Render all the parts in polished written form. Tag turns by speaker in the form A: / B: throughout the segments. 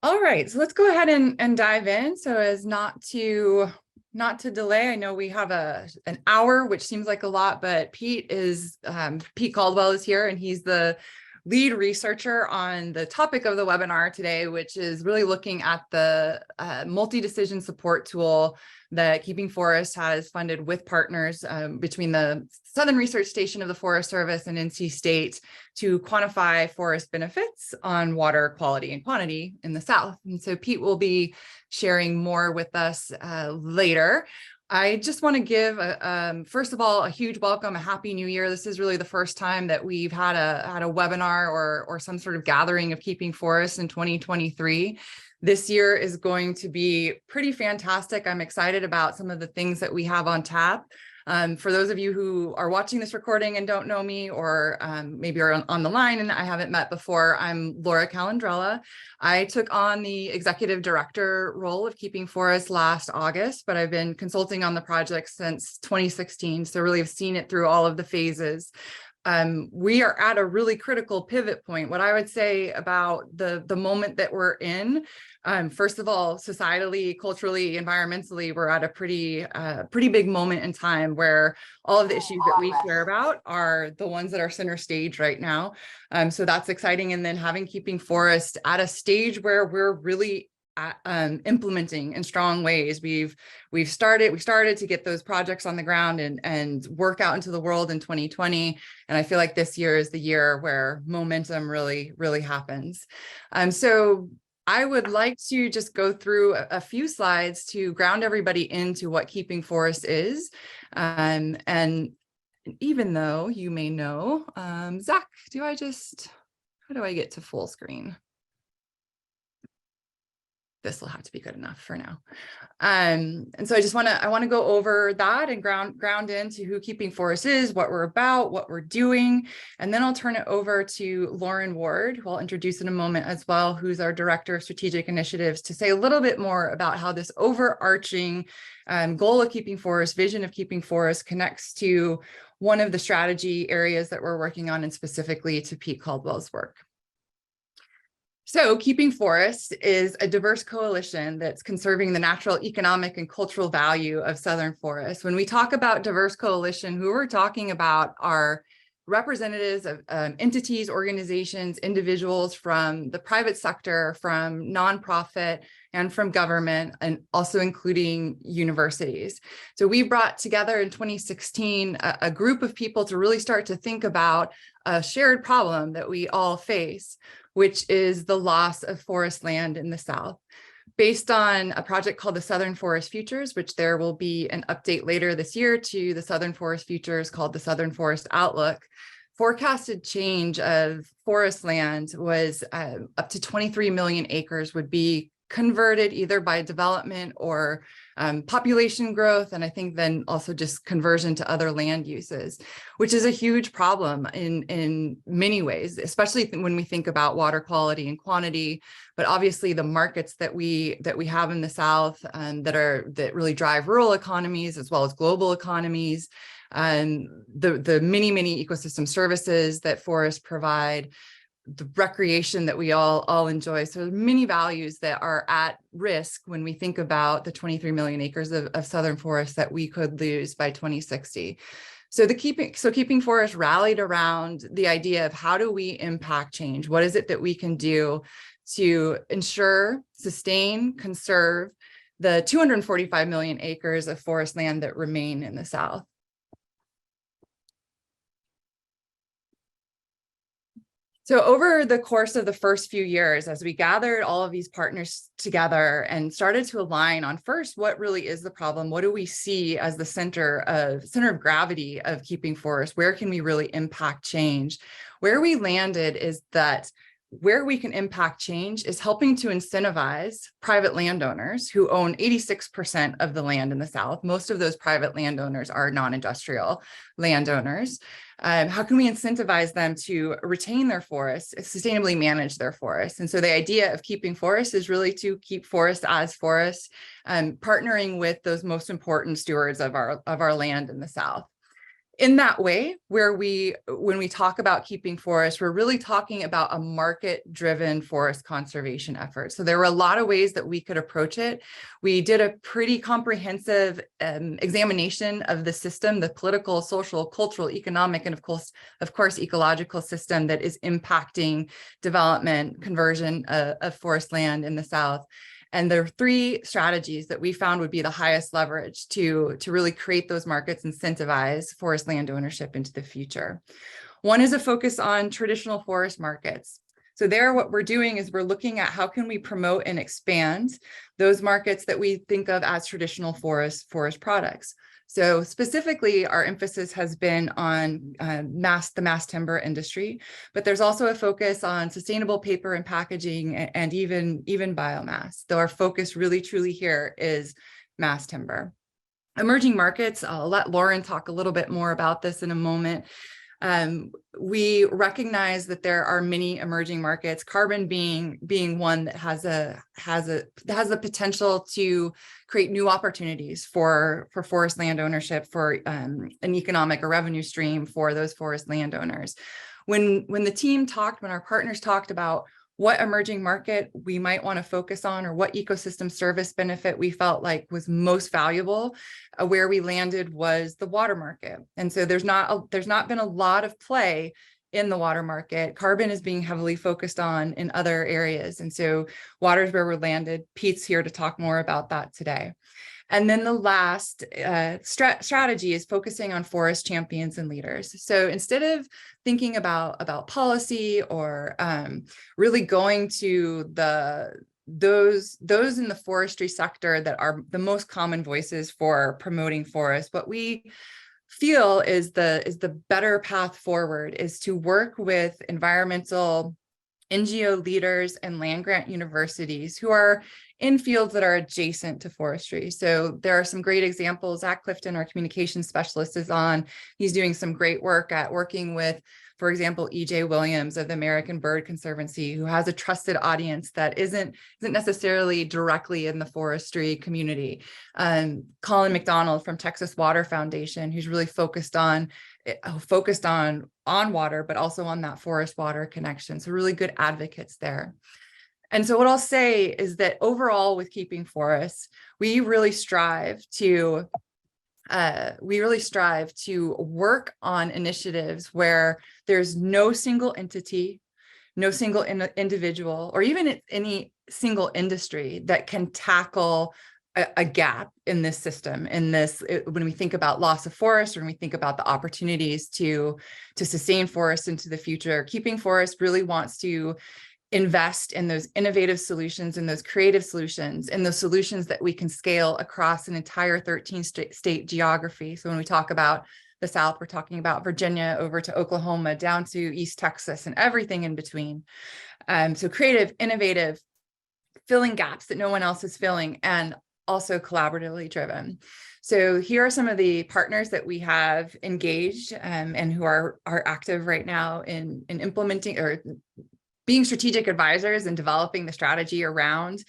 A: All right, so let's go ahead and dive in. So as not to delay, I know we have an hour, which seems like a lot, but Pete Caldwell is here, and he's the lead researcher on the topic of the webinar today, which is really looking at the multi-decision support tool that Keeping Forest has funded with partners between the Southern Research Station of the Forest Service and NC State to quantify forest benefits on water quality and quantity in the South. And so Pete will be sharing more with us later. I just want to give, first of all, a huge welcome, a happy new year. This is really the first time that we've had a webinar or some sort of gathering of Keeping Forests in 2023. This year is going to be pretty fantastic. I'm excited about some of the things that we have on tap. For those of you who are watching this recording and don't know me, or maybe are on the line and I haven't met before, I'm Laura Calandrella. I took on the executive director role of Keeping Forests last August, but I've been consulting on the project since 2016, so really have seen it through all of the phases. We are at a really critical pivot point. What I would say about the moment that we're in, first of all, societally, culturally, environmentally, we're at a pretty big moment in time where all of the issues that we care about are the ones that are center stage right now. So that's exciting. And then having Keeping Forest at a stage where we're really implementing in strong ways. We started to get those projects on the ground and work out into the world in 2020. And I feel like this year is the year where momentum really happens. So I would like to just go through a few slides to ground everybody into what Keeping Forest is. And even though you may know, Zach, how do I get to full screen? This will have to be good enough for now. And so I want to go over that and ground into who Keeping Forest is, what we're about, what we're doing. And then I'll turn it over to Lauren Ward, who I'll introduce in a moment as well, who's our Director of Strategic Initiatives, to say a little bit more about how this overarching goal of Keeping Forest, vision of Keeping Forest, connects to one of the strategy areas that we're working on, and specifically to Pete Caldwell's work. So Keeping Forests is a diverse coalition that's conserving the natural, economic, and cultural value of Southern forests. When we talk about diverse coalition, who we're talking about are representatives of entities, organizations, individuals from the private sector, from nonprofit, and from government, and also including universities. So we brought together in 2016 a group of people to really start to think about a shared problem that we all face, which is the loss of forest land in the South. Based on a project called the Southern Forest Futures, which there will be an update later this year to the Southern Forest Futures called the Southern Forest Outlook, forecasted change of forest land was up to 23 million acres would be converted either by development or population growth, and I think then also just conversion to other land uses, which is a huge problem in many ways, especially when we think about water quality and quantity. But obviously the markets that we have in the South that really drive rural economies as well as global economies, and the many ecosystem services that forests provide, the recreation that we all enjoy. So many values that are at risk when we think about the 23 million acres of Southern forests that we could lose by 2060. So Keeping Forest rallied around the idea of how do we impact change? What is it that we can do to ensure, sustain, conserve the 245 million acres of forest land that remain in the South? So over the course of the first few years, as we gathered all of these partners together and started to align on first, what really is the problem? What do we see as the center of gravity of Keeping Forest? Where can we really impact change? Where we landed is that where we can impact change is helping to incentivize private landowners who own 86% of the land in the South. Most of those private landowners are non-industrial landowners. How can we incentivize them to retain their forests, sustainably manage their forests? And so the idea of Keeping Forests is really to keep forests as forests, partnering with those most important stewards of our land in the South. in that way, where when we talk about keeping forests, we're really talking about a market-driven forest conservation effort. So there were a lot of ways that we could approach it. We did a pretty comprehensive examination of the system, the political, social, cultural, economic, and of course, ecological system that is impacting development, conversion of forest land in the South. And there are three strategies that we found would be the highest leverage to really create those markets, incentivize forest land ownership into the future. One is a focus on traditional forest markets. So there, what we're doing is we're looking at how can we promote and expand those markets that we think of as traditional forest products. So specifically, our emphasis has been on the mass timber industry, but there's also a focus on sustainable paper and packaging and even biomass. Though our focus really truly here is mass timber. Emerging markets, I'll let Lauren talk a little bit more about this in a moment. We recognize that there are many emerging markets, carbon being one that has the potential to create new opportunities for forest land ownership, for an economic or revenue stream for those forest landowners. When the team talked, when our partners talked about what emerging market we might want to focus on, or what ecosystem service benefit we felt like was most valuable, where we landed was the water market. And so there's not been a lot of play in the water market. Carbon is being heavily focused on in other areas. And so water is where we're landed. Pete's here to talk more about that today. And then the last strategy is focusing on forest champions and leaders. So instead of thinking about policy or really going to those in the forestry sector that are the most common voices for promoting forests, what we feel is the better path forward is to work with environmental NGO leaders and land grant universities who are in fields that are adjacent to forestry. So there are some great examples. Zach Clifton, our communications specialist, is on. He's doing some great work at working with, for example, E.J. Williams of the American Bird Conservancy, who has a trusted audience that isn't necessarily directly in the forestry community. Colin McDonald from Texas Water Foundation, who's really focused on water, but also on that forest water connection. So really good advocates there. And so what I'll say is that overall with keeping forests, we really strive to work on initiatives where there's no single entity, no single individual, or even any single industry that can tackle a gap in this system, when we think about loss of forest, or when we think about the opportunities to sustain forests into the future. Keeping Forests really wants to invest in those innovative solutions and those creative solutions and those solutions that we can scale across an entire 13-state geography. So when we talk about the South, we're talking about Virginia over to Oklahoma, down to East Texas, and everything in between. So creative, innovative, filling gaps that no one else is filling, and also collaboratively driven. So here are some of the partners that we have engaged and who are active right now in implementing or being strategic advisors and developing the strategy around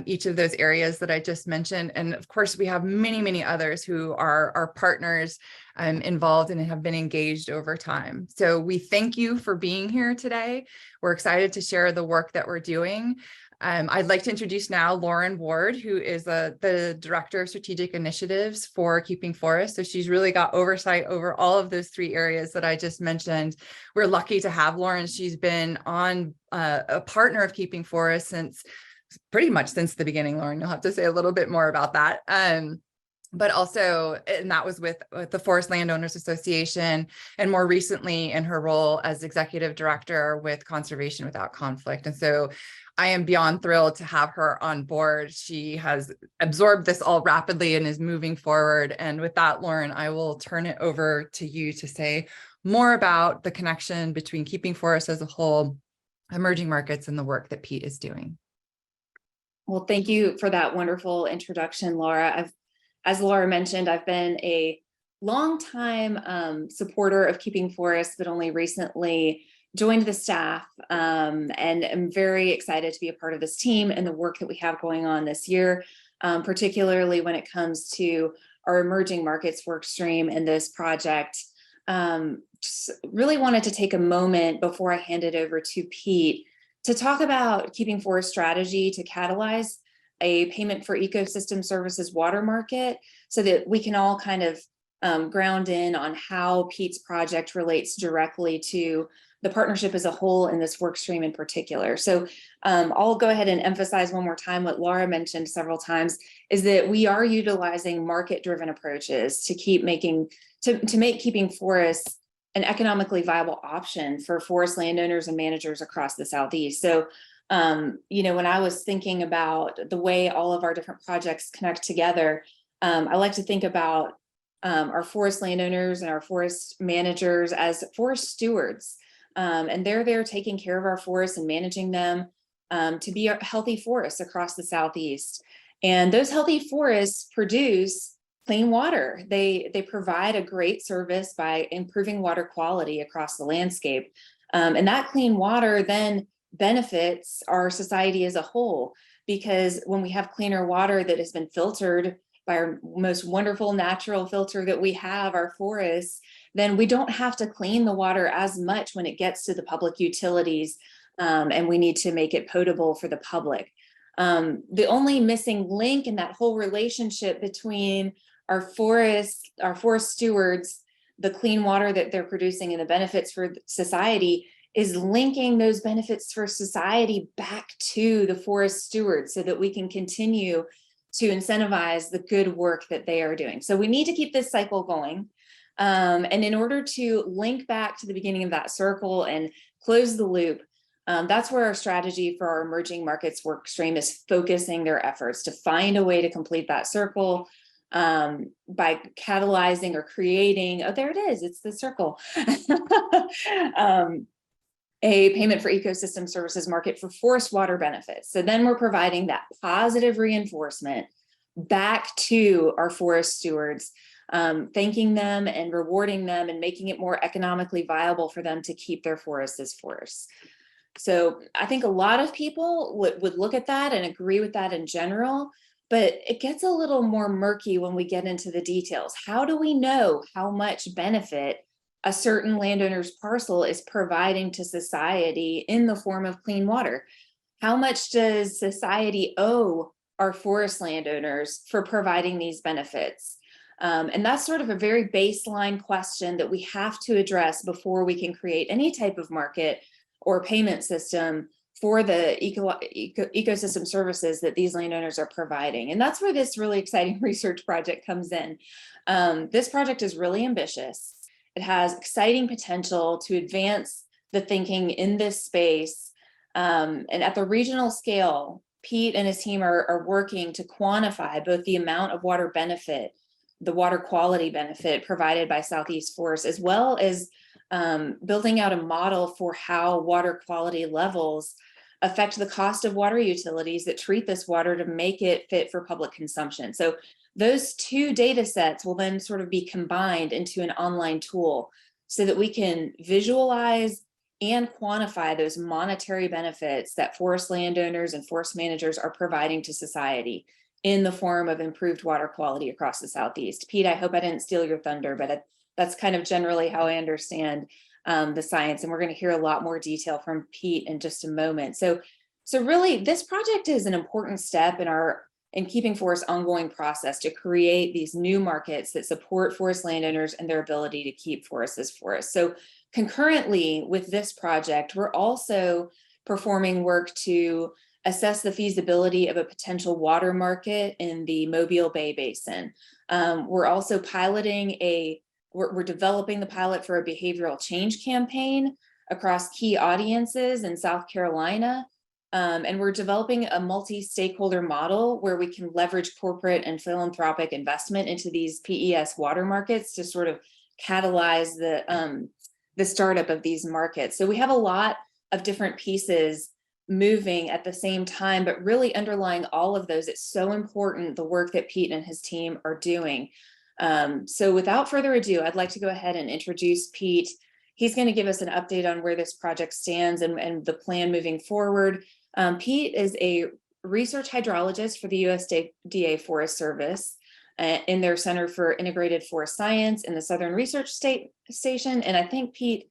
A: each of those areas that I just mentioned. And of course, we have many, many others who are our partners involved and have been engaged over time. So we thank you for being here today. We're excited to share the work that we're doing. I'd like to introduce now Lauren Ward, who is the Director of Strategic Initiatives for Keeping Forests. So she's really got oversight over all of those three areas that I just mentioned. We're lucky to have Lauren. She's been on a partner of Keeping Forests pretty much since the beginning. Lauren, you'll have to say a little bit more about that. But also, and that was with the Forest Landowners Association, and more recently in her role as Executive Director with Conservation Without Conflict. And so I am beyond thrilled to have her on board. She has absorbed this all rapidly and is moving forward. And with that, Lauren, I will turn it over to you to say more about the connection between Keeping Forests as a whole, emerging markets, and the work that Pete is doing.
B: Well, thank you for that wonderful introduction, Laura. As Laura mentioned, I've been a longtime supporter of Keeping Forests, but only recently joined the staff, and I'm very excited to be a part of this team and the work that we have going on this year, particularly when it comes to our emerging markets work stream and this project just really wanted to take a moment before I hand it over to Pete to talk about Keeping Forest strategy to catalyze a payment for ecosystem services water market, so that we can all kind of ground in on how Pete's project relates directly to the partnership as a whole in this work stream in particular. So I'll go ahead and emphasize one more time what Laura mentioned several times, is that we are utilizing market-driven approaches to make keeping forests an economically viable option for forest landowners and managers across the Southeast. So when I was thinking about the way all of our different projects connect together, I like to think about our forest landowners and our forest managers as forest stewards. And they're there taking care of our forests and managing them to be healthy forests across the Southeast. And those healthy forests produce clean water. They provide a great service by improving water quality across the landscape. And that clean water then benefits our society as a whole, because when we have cleaner water that has been filtered by our most wonderful natural filter that we have, our forests, then we don't have to clean the water as much when it gets to the public utilities, and we need to make it potable for the public. The only missing link in that whole relationship between our forest stewards, the clean water that they're producing and the benefits for society, is linking those benefits for society back to the forest stewards, so that we can continue to incentivize the good work that they are doing. So we need to keep this cycle going. And in order to link back to the beginning of that circle and close the loop, that's where our strategy for our emerging markets work stream is focusing their efforts to find a way to complete that circle by catalyzing or creating, oh, there it is, it's the circle. A payment for ecosystem services market for forest water benefits. So then we're providing that positive reinforcement back to our forest stewards, thanking them and rewarding them and making it more economically viable for them to keep their forests as forests. So I think a lot of people would look at that and agree with that in general, but it gets a little more murky when we get into the details. How do we know how much benefit a certain landowner's parcel is providing to society in the form of clean water? How much does society owe our forest landowners for providing these benefits? And that's sort of a very baseline question that we have to address before we can create any type of market or payment system for the ecosystem services that these landowners are providing. And that's where this really exciting research project comes in. This project is really ambitious. It has exciting potential to advance the thinking in this space. And at the regional scale, Pete and his team are working to quantify both the amount of water benefit, the water quality benefit provided by Southeast forests, as well as building out a model for how water quality levels affect the cost of water utilities that treat this water to make it fit for public consumption. So those two data sets will then sort of be combined into an online tool so that we can visualize and quantify those monetary benefits that forest landowners and forest managers are providing to society in the form of improved water quality across the Southeast. Pete, I hope I didn't steal your thunder, but that's kind of generally how I understand the science. And we're going to hear a lot more detail from Pete in just a moment. So really, this project is an important step in Keeping Forest's ongoing process to create these new markets that support forest landowners and their ability to keep forests as forests. So concurrently with this project, we're also performing work to assess the feasibility of a potential water market in the Mobile Bay Basin. We're also we're developing the pilot for a behavioral change campaign across key audiences in South Carolina. And we're developing a multi-stakeholder model where we can leverage corporate and philanthropic investment into these PES water markets to sort of catalyze the startup of these markets. So we have a lot of different pieces moving at the same time, but really underlying all of those, it's so important, the work that Pete and his team are doing. So without further ado, I'd like to go ahead and introduce Pete. He's going to give us an update on where this project stands and the plan moving forward. Pete is a research hydrologist for the USDA Forest Service. in their Center for Integrated Forest Science in the Southern Research Station. And I think Pete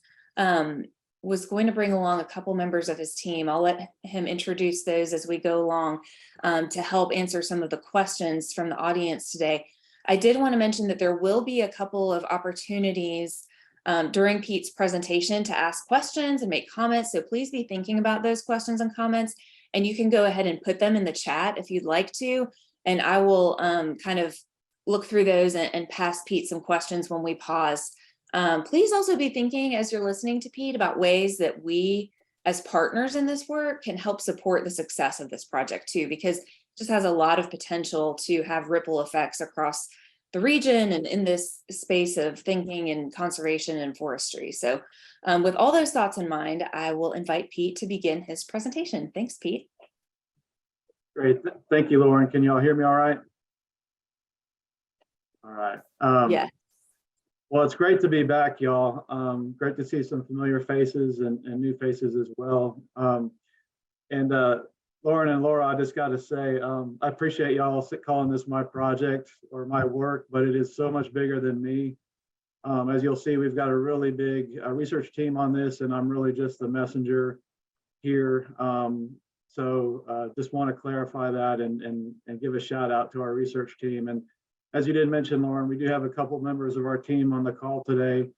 B: was going to bring along a couple members of his team. I'll let him introduce those as we go along to help answer some of the questions from the audience today. I did want to mention that there will be a couple of opportunities during Pete's presentation to ask questions and make comments. So please be thinking about those questions and comments, and you can go ahead and put them in the chat if you'd like to. And I will kind of look through those and pass Pete some questions when we pause. Please also be thinking as you're listening to Pete about ways that we as partners in this work can help support the success of this project too, because it just has a lot of potential to have ripple effects across the region and in this space of thinking and conservation and forestry. So with all those thoughts in mind, I will invite Pete to begin his presentation. Thanks, Pete.
C: Great. Thank you, Lauren. Can y'all hear me all right? All right.
B: Yeah.
C: Well, it's great to be back, y'all. Great to see some familiar faces and new faces as well. Lauren and Laura, I just got to say, I appreciate y'all calling this my project or my work, but it is so much bigger than me. As you'll see, we've got a really big research team on this, and I'm really just the messenger here. Just want to clarify that and give a shout out to our research team. And as you did mention, Lauren, we do have a couple members of our team on the call today.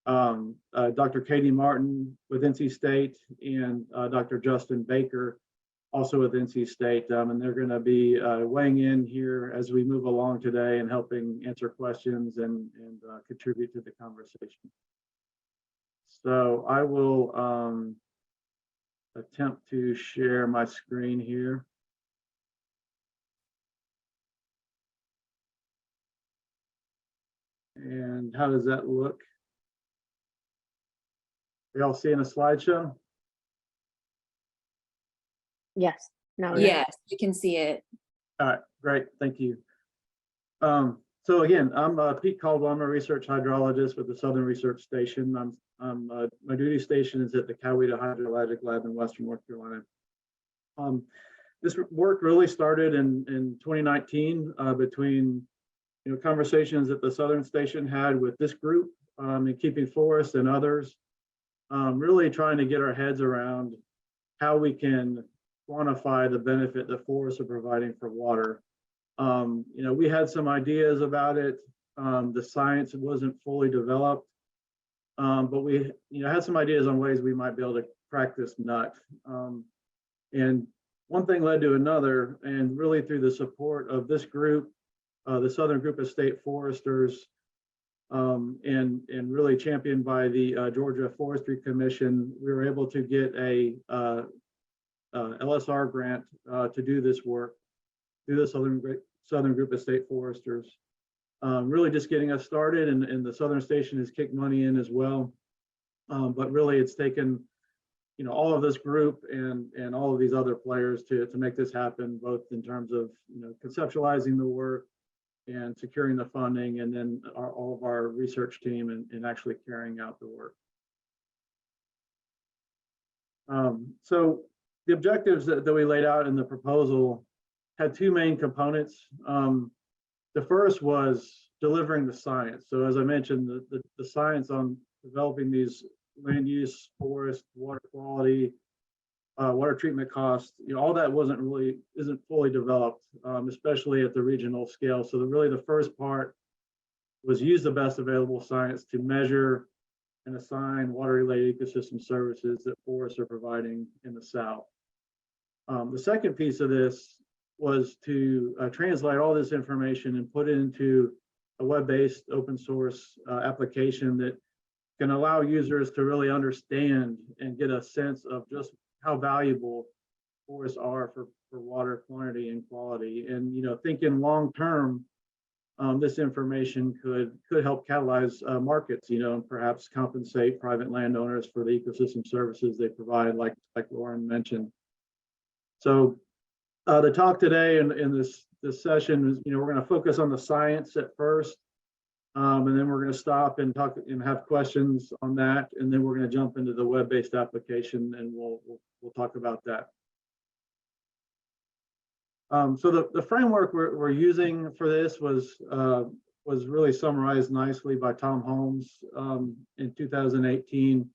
C: Dr. Katie Martin with NC State and Dr. Justin Baker, also with NC State, and they're going to be weighing in here as we move along today and helping answer questions and contribute to the conversation. So I will attempt to share my screen here. And how does that look? Are y'all seeing a slideshow?
D: Yes. No.
B: Yes, you can see it.
C: All right, great, thank you. So again, I'm Pete Caldwell. I'm a research hydrologist with the Southern Research Station. My duty station is at the Coweta Hydrologic Lab in Western North Carolina. This work really started in 2019 between conversations that the Southern Station had with this group in Keeping Forests and others, really trying to get our heads around how we can quantify the benefit that forests are providing for water. We had some ideas about it. The science wasn't fully developed, but we had some ideas on ways we might be able to crack this nut. And one thing led to another, and really through the support of this group, the Southern Group of State Foresters, and really championed by the Georgia Forestry Commission, we were able to get a LSR grant to do this work through the Southern Group of State Foresters. Really just getting us started, and the Southern Station has kicked money in as well. But really it's taken all of this group and all of these other players to make this happen, both in terms of conceptualizing the work and securing the funding, and then all of our research team and actually carrying out the work. So the objectives that we laid out in the proposal had two main components. The first was delivering the science. So as I mentioned, the science on developing these land use, forest, water quality, water treatment costs, all that isn't fully developed, especially at the regional scale. So really the first part was use the best available science to measure and assign water-related ecosystem services that forests are providing in the South. The second piece of this was to translate all this information and put it into a web-based open source application that can allow users to really understand and get a sense of just how valuable forests are for water quantity and quality. And thinking long term, this information could help catalyze markets, and perhaps compensate private landowners for the ecosystem services they provide, like Lauren mentioned. So the talk today in this session is, we're going to focus on the science at first, and then we're going to stop and talk and have questions on that, and then we're going to jump into the web-based application, and we'll talk about that. So the framework we're using for this was really summarized nicely by Tom Holmes in 2018,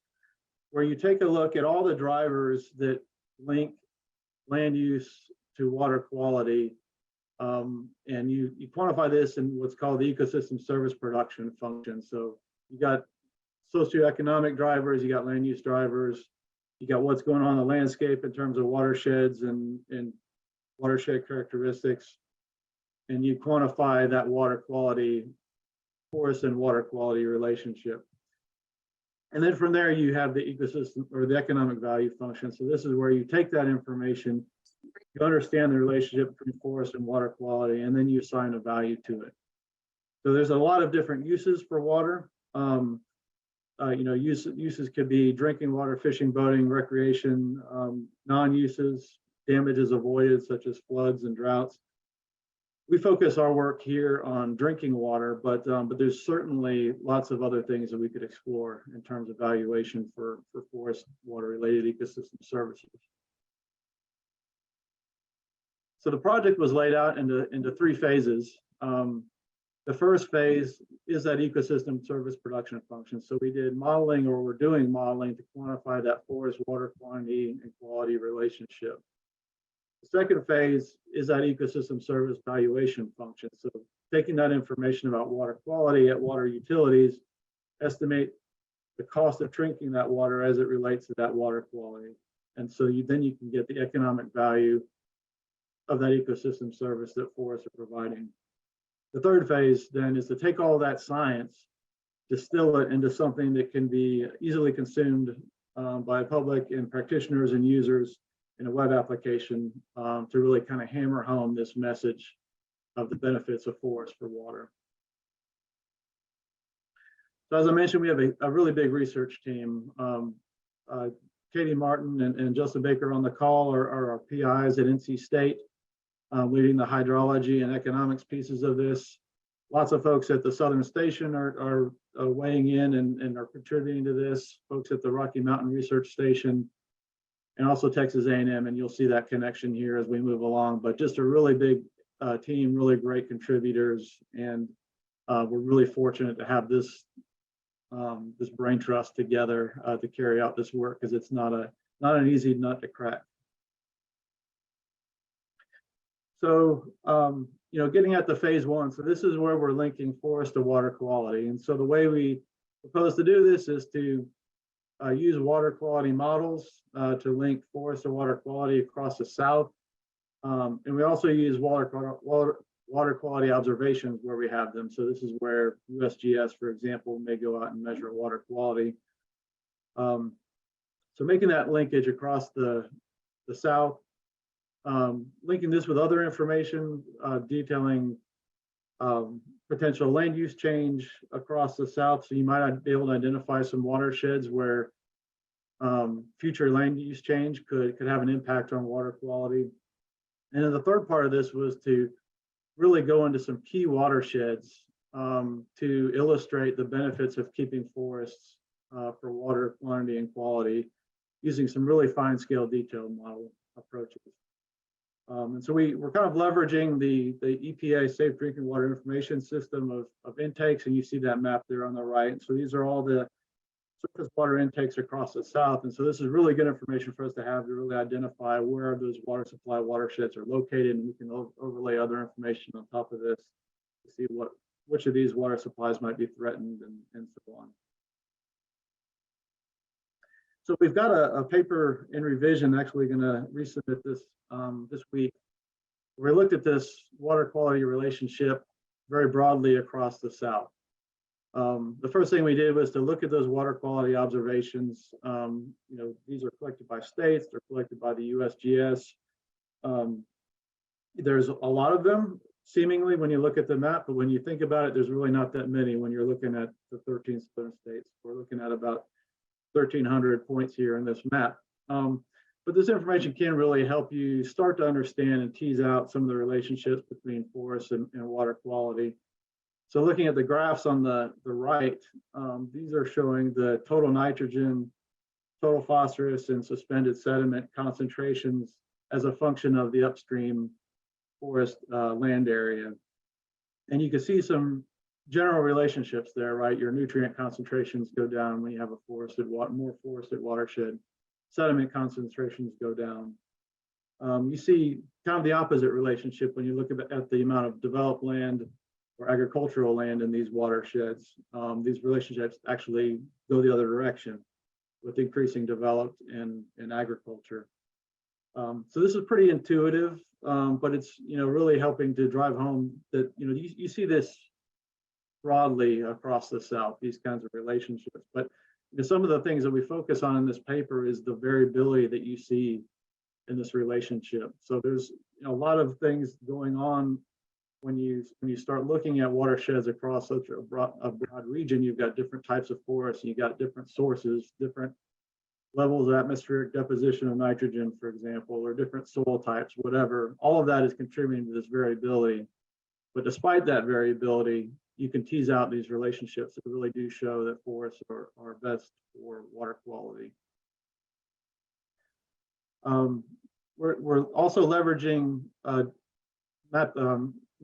C: where you take a look at all the drivers that link land use to water quality, and you quantify this in what's called the ecosystem service production function. So you got socioeconomic drivers, you got land use drivers, you got what's going on in the landscape in terms of watersheds and watershed characteristics, and you quantify that water quality, forest and water quality relationship. And then from there, you have the ecosystem or the economic value function. So this is where you take that information, you understand the relationship between forest and water quality, and then you assign a value to it. So there's a lot of different uses for water. Uses could be drinking water, fishing, boating, recreation, non-uses, damages avoided, such as floods and droughts. We focus our work here on drinking water, but there's certainly lots of other things that we could explore in terms of valuation for forest water-related ecosystem services. So the project was laid out into 3 phases. The first phase is that ecosystem service production function. So we did modeling, or we're doing modeling, to quantify that forest water quantity and quality relationship. The second phase is that ecosystem service valuation function. So taking that information about water quality at water utilities, estimate the cost of drinking that water as it relates to that water quality. And so then you can get the economic value of that ecosystem service that forests are providing. The third phase then is to take all that science, distill it into something that can be easily consumed by public and practitioners and users in a web application to really kind of hammer home this message of the benefits of forest for water. So as I mentioned, we have a really big research team. Katie Martin and Justin Baker on the call are our PIs at NC State, leading the hydrology and economics pieces of this. Lots of folks at the Southern Station are weighing in and are contributing to this. Folks at the Rocky Mountain Research Station, and also Texas A&M, and you'll see that connection here as we move along. But just a really big team, really great contributors, and we're really fortunate to have this brain trust together to carry out this work, because it's not an easy nut to crack. So, getting at the phase 1, so this is where we're linking forest to water quality. And so the way we propose to do this is to use water quality models to link forest to water quality across the South. And we also use water quality observations where we have them. So this is where USGS, for example, may go out and measure water quality. So making that linkage across the South, linking this with other information, detailing potential land use change across the South. So you might be able to identify some watersheds where future land use change could have an impact on water quality. And then the third part of this was to really go into some key watersheds to illustrate the benefits of keeping forests for water quantity and quality, using some really fine scale detailed model approaches. And so we're kind of leveraging the EPA Safe Drinking Water Information System of intakes, and you see that map there on the right. And so these are all the surface water intakes across the South. And so this is really good information for us to have to really identify where those water supply watersheds are located, and we can overlay other information on top of this to see which of these water supplies might be threatened and so on. So we've got a paper in revision, actually going to resubmit this this week. We looked at this water quality relationship very broadly across the South. The first thing we did was to look at those water quality observations. These are collected by states, they're collected by the USGS. There's a lot of them, seemingly, when you look at the map, but when you think about it, there's really not that many when you're looking at the 13 southern states. We're looking at about 1,300 points here in this map. But this information can really help you start to understand and tease out some of the relationships between forests and water quality. So looking at the graphs on the right, these are showing the total nitrogen, total phosphorus, and suspended sediment concentrations as a function of the upstream forest land area. And you can see some general relationships there, right? Your nutrient concentrations go down when you have a more forested watershed. Sediment concentrations go down. You see kind of the opposite relationship when you look at the amount of developed land or agricultural land in these watersheds. These relationships actually go the other direction with increasing developed in agriculture. So this is pretty intuitive, but it's really helping to drive home that you see this broadly across the South, these kinds of relationships. But some of the things that we focus on in this paper is the variability that you see in this relationship. So there's a lot of things going on when you start looking at watersheds across such a broad region. You've got different types of forests, you've got different sources, different levels of atmospheric deposition of nitrogen, for example, or different soil types, whatever. All of that is contributing to this variability. But despite that variability, you can tease out these relationships that really do show that forests are best for water quality. We're also leveraging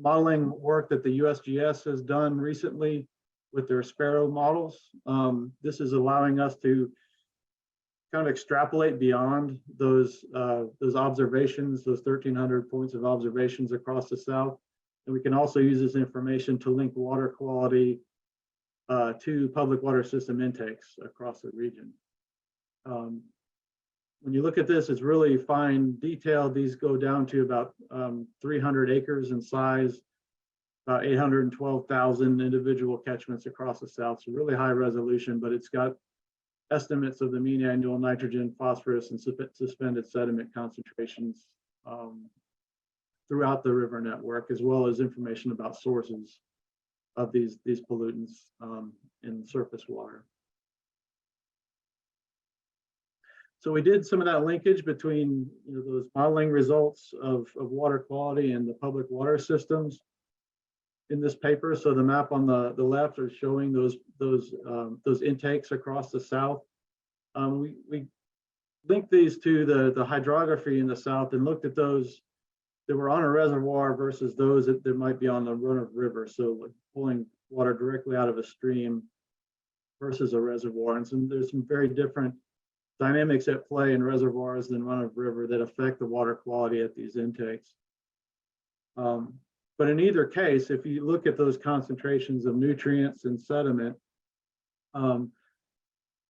C: modeling work that the USGS has done recently with their sparrow models. This is allowing us to kind of extrapolate beyond those observations, those 1,300 points of observations across the South. And we can also use this information to link water quality to public water system intakes across the region. When you look at this, it's really fine detail. These go down to about 300 acres in size, about 812,000 individual catchments across the South. So really high resolution, but it's got estimates of the mean annual nitrogen, phosphorus, and suspended sediment concentrations throughout the river network, as well as information about sources of these pollutants in surface water. So we did some of that linkage between those modeling results of water quality and the public water systems in this paper. So the map on the left are showing those intakes across the South. We linked these to the hydrography in the South and looked at those that were on a reservoir versus those that might be on the run of river. So like pulling water directly out of a stream versus a reservoir. And there's some very different dynamics at play in reservoirs than run of river that affect the water quality at these intakes. But in either case, if you look at those concentrations of nutrients and sediment,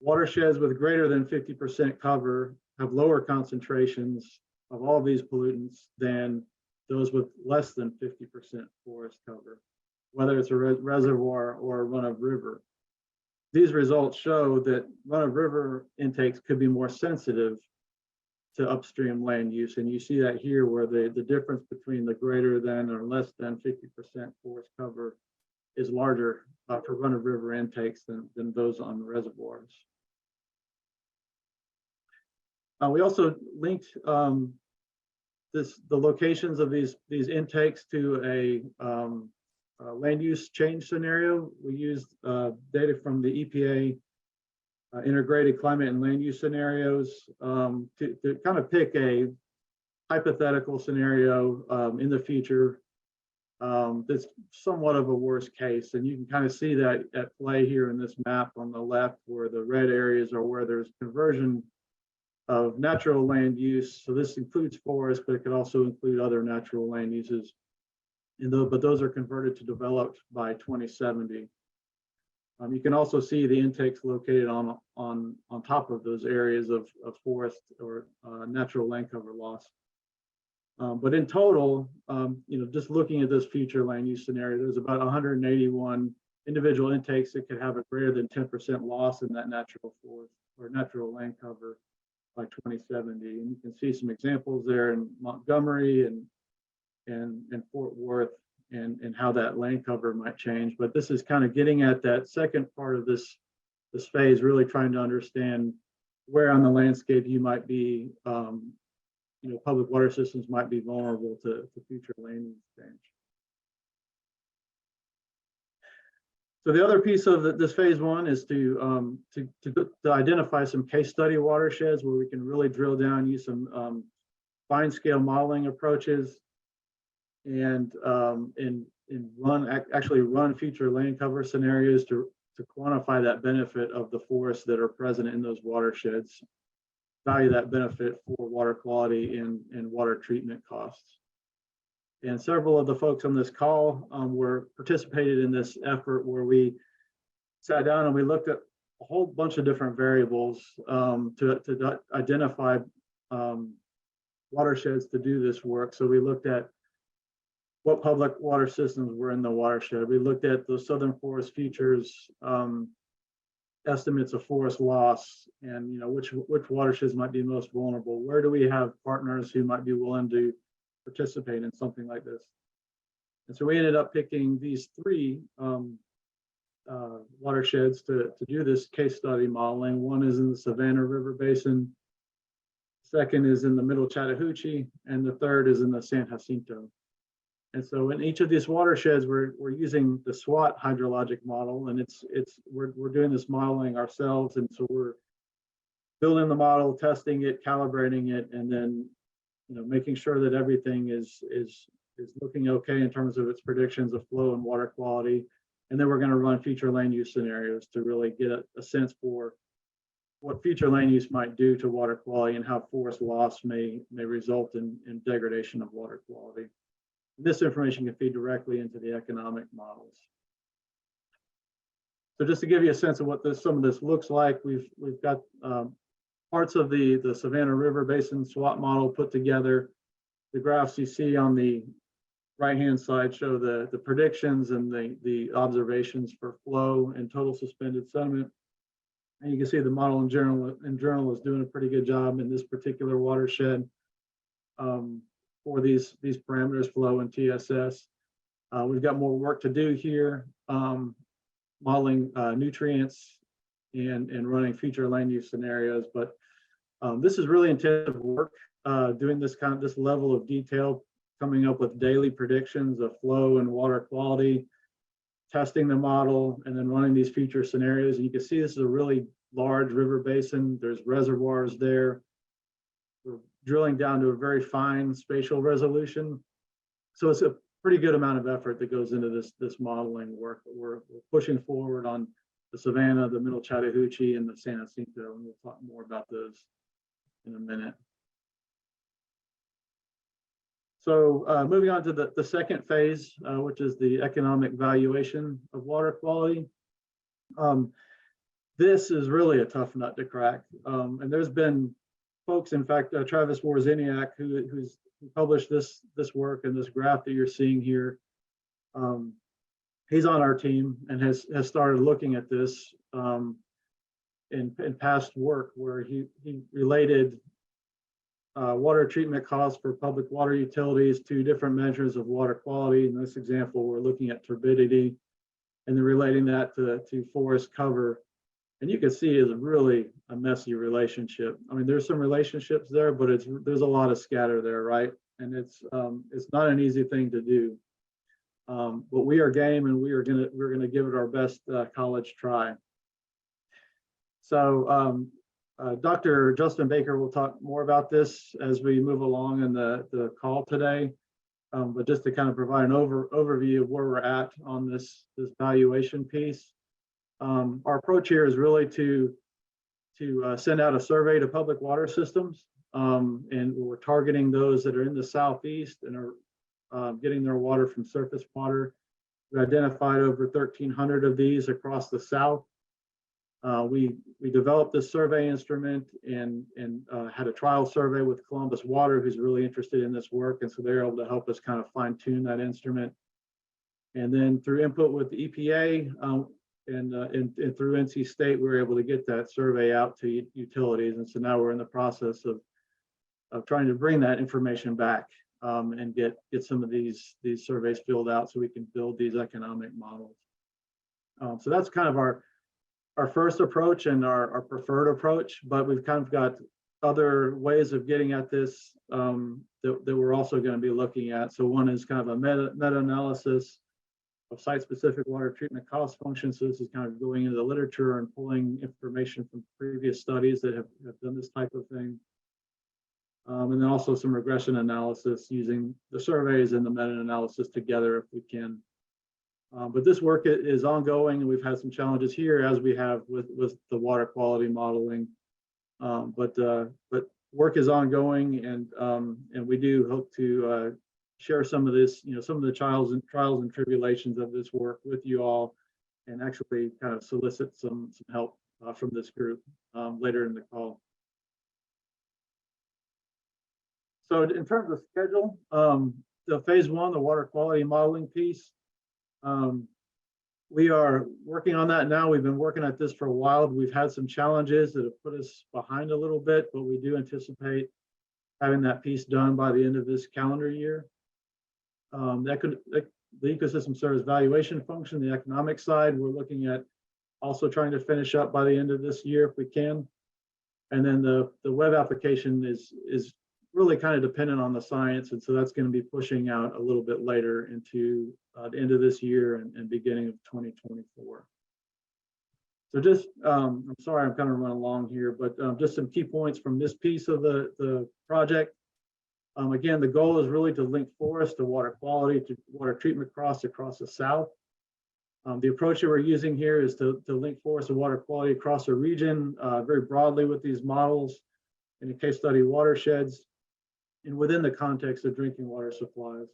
C: watersheds with greater than 50% cover have lower concentrations of all these pollutants than those with less than 50% forest cover, whether it's a reservoir or a run of river. These results show that run of river intakes could be more sensitive to upstream land use. And you see that here where the difference between the greater than or less than 50% forest cover is larger for run of river intakes than those on reservoirs. We also linked the locations of these intakes to a land use change scenario. We used data from the EPA integrated climate and land use scenarios to kind of pick a hypothetical scenario in the future that's somewhat of a worst case. And you can kind of see that at play here in this map on the left, where the red areas are where there's conversion of natural land use. So this includes forest, but it could also include other natural land uses. But those are converted to developed by 2070. You can also see the intakes located on top of those areas of forest or natural land cover loss. But in total, just looking at this future land use scenario, there's about 181 individual intakes that could have a greater than 10% loss in that natural forest or natural land cover by 2070. And you can see some examples there in Montgomery and Fort Worth and how that land cover might change. But this is kind of getting at that second part of this phase, really trying to understand where on the landscape you might be, public water systems might be vulnerable to future land use change. So the other piece of this phase one is to identify some case study watersheds where we can really drill down, use some fine scale modeling approaches and actually run future land cover scenarios to quantify that benefit of the forests that are present in those watersheds, value that benefit for water quality and water treatment costs. And several of the folks on this call were participated in this effort where we sat down and we looked at a whole bunch of different variables to identify watersheds to do this work. So we looked at what public water systems were in the watershed. We looked at the Southern Forest Futures estimates of forest loss, and which watersheds might be most vulnerable. Where do we have partners who might be willing to participate in something like this? And so we ended up picking these three watersheds to do this case study modeling. One is in the Savannah River Basin, second is in the Middle Chattahoochee, and the third is in the San Jacinto. And so in each of these watersheds, we're using the SWOT hydrologic model, and we're doing this modeling ourselves. And so we're building the model, testing it, calibrating it, and then making sure that everything is looking okay in terms of its predictions of flow and water quality. And then we're going to run future land use scenarios to really get a sense for what future land use might do to water quality and how forest loss may result in degradation of water quality. This information can feed directly into the economic models. So just to give you a sense of what some of this looks like, we've got parts of the Savannah River Basin SWOT model put together. The graphs you see on the right-hand side show the predictions and the observations for flow and total suspended sediment. And you can see the model in general is doing a pretty good job in this particular watershed. For these parameters, flow and TSS. We've got more work to do here, modeling nutrients and running future land use scenarios. But this is really intensive work, doing this level of detail, coming up with daily predictions of flow and water quality, testing the model, and then running these future scenarios. And you can see this is a really large river basin. There's reservoirs there. We're drilling down to a very fine spatial resolution. So it's a pretty good amount of effort that goes into this modeling work. We're pushing forward on the Savannah, the Middle Chattahoochee, and the San Jacinto, and we'll talk more about those in a minute. So moving on to the second phase, which is the economic valuation of water quality. This is really a tough nut to crack. And there's been folks, in fact, Travis Warziniak, who published this work and this graph that you're seeing here. He's on our team and has started looking at this in past work where he related water treatment costs for public water utilities to different measures of water quality. In this example, we're looking at turbidity and then relating that to forest cover. And you can see it's really a messy relationship. I mean, there's some relationships there, but there's a lot of scatter there, right? And it's not an easy thing to do. But we are game, and we're gonna give it our best college try. So Dr. Justin Baker will talk more about this as we move along in the call today. But just to kind of provide an overview of where we're at on this valuation piece. Our approach here is really to send out a survey to public water systems, and we're targeting those that are in the Southeast and are getting their water from surface water. We identified over 1,300 of these across the South. We developed this survey instrument and had a trial survey with Columbus Water, who's really interested in this work, and so they're able to help us kind of fine tune that instrument. And then through input with the EPA, and through NC State, we were able to get that survey out to utilities. And so now we're in the process of trying to bring that information back and get some of these surveys filled out so we can build these economic models. So that's kind of our first approach and our preferred approach, but we've kind of got other ways of getting at this that we're also going to be looking at. So one is kind of a meta-analysis of site-specific water treatment cost functions. So this is kind of going into the literature and pulling information from previous studies that have done this type of thing. And then also some regression analysis using the surveys and the meta-analysis together if we can. But this work is ongoing, and we've had some challenges here as we have with the water quality modeling. But work is ongoing, and we do hope to share some of this, some of the trials and tribulations of this work with you all, and actually kind of solicit some help from this group later in the call. So in terms of schedule, the phase one, the water quality modeling piece, we are working on that now. We've been working at this for a while. We've had some challenges that have put us behind a little bit, but we do anticipate having that piece done by the end of this calendar year. The ecosystem service valuation function, the economic side, we're looking at also trying to finish up by the end of this year if we can. And then the web application is really kind of dependent on the science, and so that's going to be pushing out a little bit later into the end of this year and beginning of 2024. So just, I'm sorry, I'm kind of running along here, but just some key points from this piece of the project. Again, the goal is really to link forest to water quality, to water treatment costs across the South. The approach that we're using here is to link forest and water quality across a region very broadly with these models in a case study watersheds and within the context of drinking water supplies.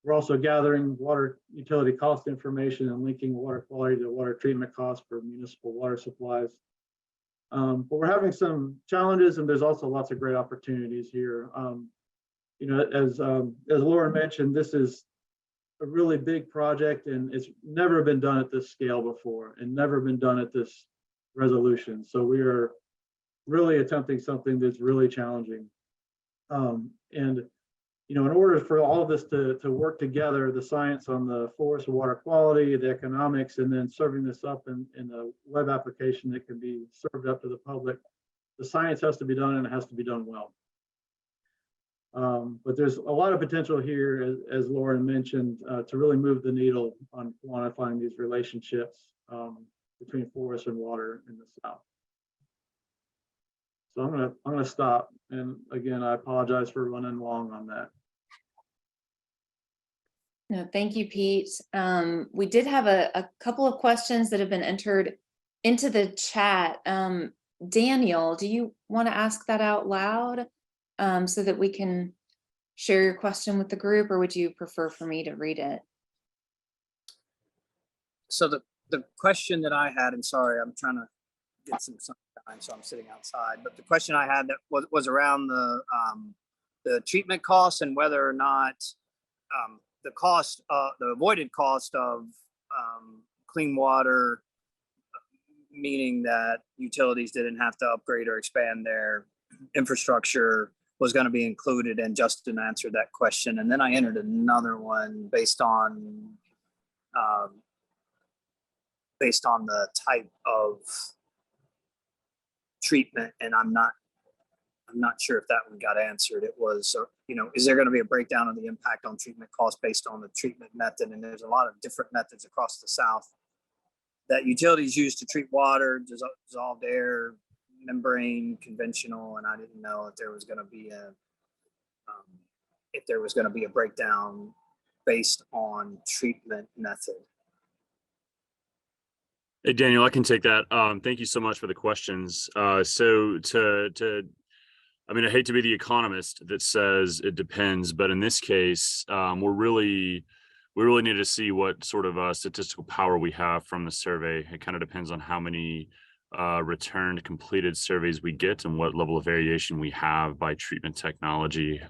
C: We're also gathering water utility cost information and linking water quality to water treatment costs for municipal water supplies. But we're having some challenges, and there's also lots of great opportunities here. As Lauren mentioned, this is a really big project, and it's never been done at this scale before and never been done at this resolution. So we are really attempting something that's really challenging. In order for all of this to work together, the science on the forest and water quality, the economics, and then serving this up in a web application that can be served up to the public, the science has to be done, and it has to be done well. But there's a lot of potential here, as Lauren mentioned, to really move the needle on quantifying these relationships between forest and water in the South. So I'm gonna stop, and again, I apologize for running long on that.
B: No, thank you, Pete. We did have a couple of questions that have been entered into the chat. Daniel, do you want to ask that out loud so that we can share your question with the group, or would you prefer for me to read it?
E: So the question that I had, and sorry, I'm trying to get some sunshine, so I'm sitting outside. But the question I had that was around the treatment costs and whether or not the cost, the avoided cost of clean water, meaning that utilities didn't have to upgrade or expand their infrastructure, was going to be included, and Justin answered that question. And then I entered another one based on the type of treatment, and I'm not sure if that one got answered. It was, is there going to be a breakdown of the impact on treatment costs based on the treatment method? And there's a lot of different methods across the South that utilities use to treat water: dissolved air, membrane, conventional. And I didn't know if there was going to be a breakdown based on treatment method.
F: Hey, Daniel, I can take that. Thank you so much for the questions. I hate to be the economist that says it depends, but in this case, we really need to see what sort of statistical power we have from the survey. It kind of depends on how many returned completed surveys we get and what level of variation we have by treatment technology.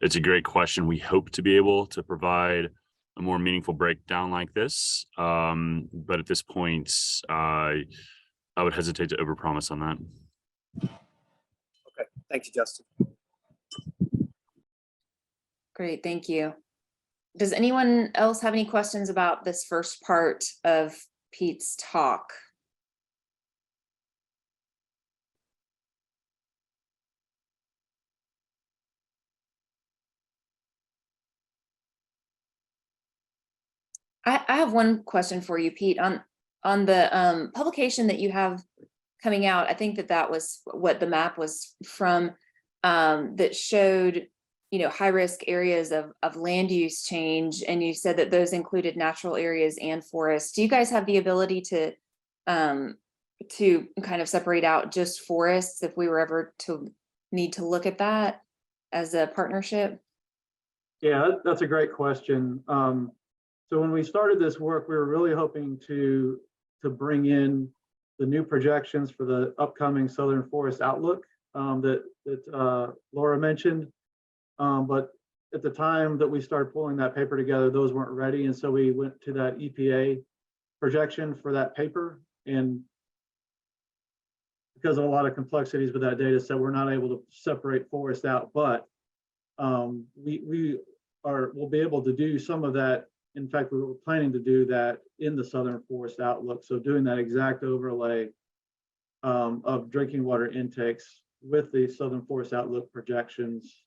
F: It's a great question. We hope to be able to provide a more meaningful breakdown like this, but at this point, I would hesitate to overpromise on that.
E: Okay, thank you, Justin.
B: Great, thank you. Does anyone else have any questions about this first part of Pete's talk? I have one question for you, Pete. On the publication that you have coming out, I think that was what the map was from. that showed, high risk areas of land use change. And you said that those included natural areas and forests. Do you guys have the ability to kind of separate out just forests if we were ever to need to look at that as a partnership?
C: Yeah, that's a great question. So when we started this work, we were really hoping to bring in the new projections for the upcoming Southern Forest Outlook that Laura mentioned. But at the time that we started pulling that paper together, those weren't ready. And so we went to that EPA projection for that paper. And because of a lot of complexities with that data set, we're not able to separate forest out, but we'll be able to do some of that. In fact, we were planning to do that in the Southern Forest Outlook. So doing that exact overlay of drinking water intakes with the Southern Forest Outlook projections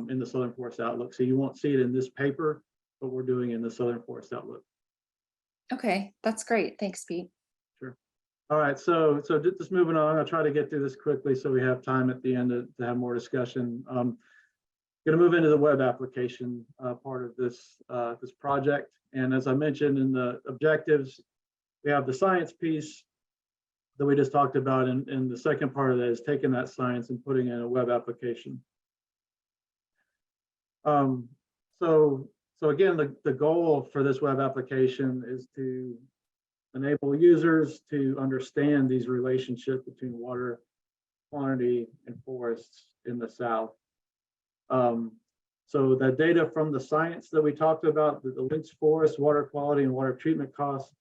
C: in the Southern Forest Outlook. So you won't see it in this paper, but we're doing it in the Southern Forest Outlook.
B: Okay, that's great. Thanks, Pete.
C: Sure. All right, so just moving on, I'll try to get through this quickly so we have time at the end to have more discussion. Going to move into the web application part of this project. And as I mentioned in the objectives, we have the science piece that we just talked about. And the second part of that is taking that science and putting it in a web application. So again, the goal for this web application is to enable users to understand these relationships between water quantity and forests in the South. So the data from the science that we talked about, the links forest, water quality, and water treatment costs,